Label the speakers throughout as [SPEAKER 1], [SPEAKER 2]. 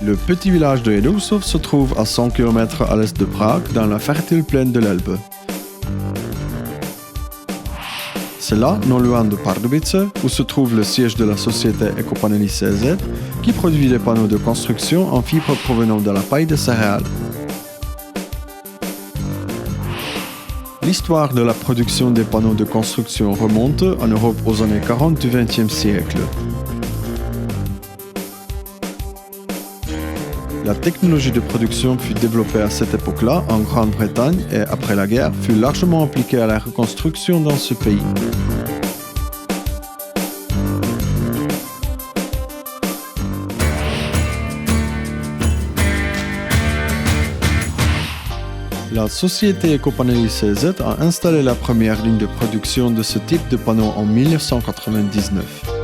[SPEAKER 1] Le petit village de Jedousov se trouve à 100 km à l'est de Prague, dans la fertile plaine de l'Elbe. C'est là, non loin de Pardubice, où se trouve le siège de la société Ekopaneli CZ, qui produit des panneaux de construction en fibres provenant de la paille de céréales. L'histoire de la production des panneaux de construction remonte en Europe aux années 40 du XXe siècle. La technologie de production fut développée à cette époque-là en Grande-Bretagne et après la guerre fut largement appliquée à la reconstruction dans ce pays. La société Ekopaneli CZ a installé la première ligne de production de ce type de panneaux en 1999.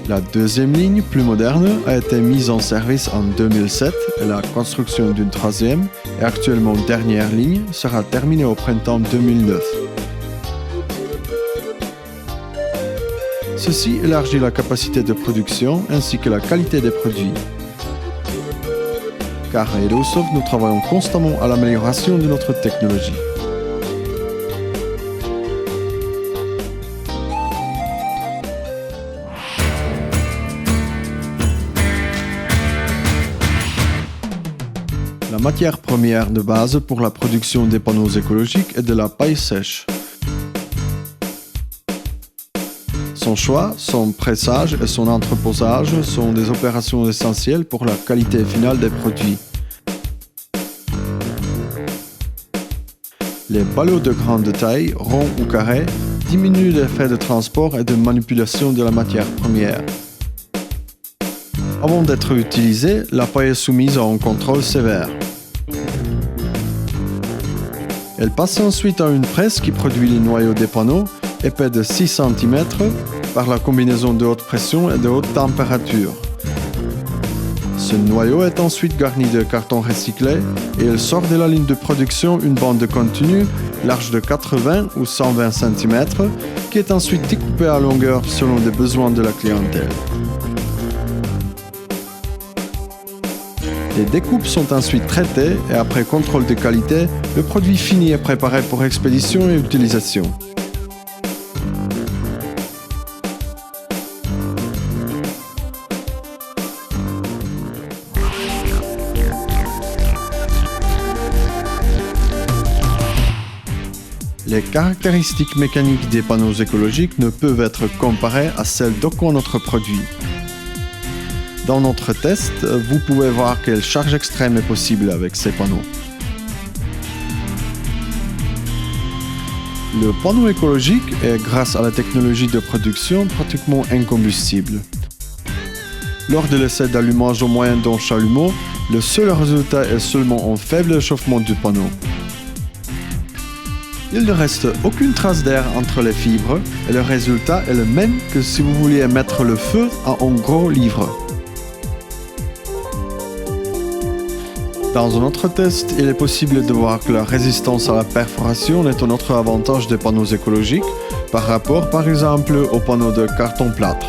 [SPEAKER 1] La deuxième ligne, plus moderne, a été mise en service en 2007 et la construction d'une troisième et actuellement dernière ligne sera terminée au printemps 2009. Ceci élargit la capacité de production ainsi que la qualité des produits. Car à Jedousov, nous travaillons constamment à l'amélioration de notre technologie. La matière première de base pour la production des panneaux écologiques est de la paille sèche. Son choix, son pressage et son entreposage sont des opérations essentielles pour la qualité finale des produits. Les ballots de grande taille, ronds ou carrés, diminuent les frais de transport et de manipulation de la matière première. Avant d'être utilisée, la paille est soumise à un contrôle sévère. Elle passe ensuite à une presse qui produit les noyaux des panneaux, épais de 6 cm, par la combinaison de haute pression et de haute température. Ce noyau est ensuite garni de carton recyclé et il sort de la ligne de production une bande continue large de 80 ou 120 cm qui est ensuite découpée à longueur selon les besoins de la clientèle. Les découpes sont ensuite traitées et après contrôle de qualité, le produit fini est préparé pour expédition et utilisation. Les caractéristiques mécaniques des panneaux écologiques ne peuvent être comparées à celles d'aucun autre produit. Dans notre test, vous pouvez voir quelle charge extrême est possible avec ces panneaux. Le panneau écologique est, grâce à la technologie de production, pratiquement incombustible. Lors de l'essai d'allumage au moyen d'un chalumeau, le seul résultat est seulement un faible échauffement du panneau. Il ne reste aucune trace d'air entre les fibres et le résultat est le même que si vous vouliez mettre le feu à un gros livre. Dans un autre test, il est possible de voir que la résistance à la perforation est un autre avantage des panneaux écologiques par rapport par exemple aux panneaux de carton-plâtre.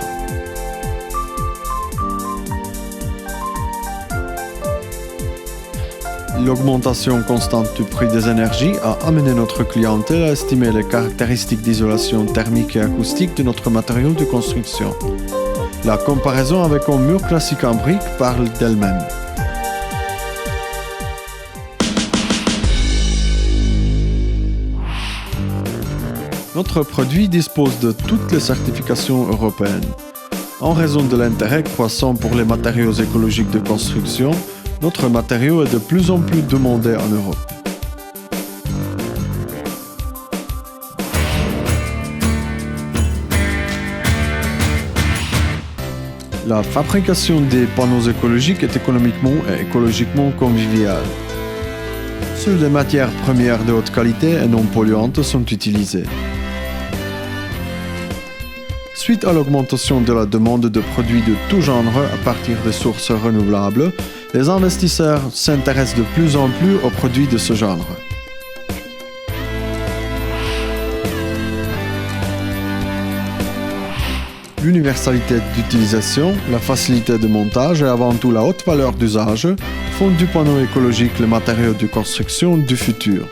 [SPEAKER 1] L'augmentation constante du prix des énergies a amené notre clientèle à estimer les caractéristiques d'isolation thermique et acoustique de notre matériau de construction. La comparaison avec un mur classique en briques parle d'elle-même. Notre produit dispose de toutes les certifications européennes. En raison de l'intérêt croissant pour les matériaux écologiques de construction, notre matériau est de plus en plus demandé en Europe. La fabrication des panneaux écologiques est économiquement et écologiquement conviviale. Seules des matières premières de haute qualité et non polluantes sont utilisées. Suite à l'augmentation de la demande de produits de tout genre à partir de sources renouvelables, les investisseurs s'intéressent de plus en plus aux produits de ce genre. L'universalité d'utilisation, la facilité de montage et avant tout la haute valeur d'usage font du panneau écologique le matériau de construction du futur.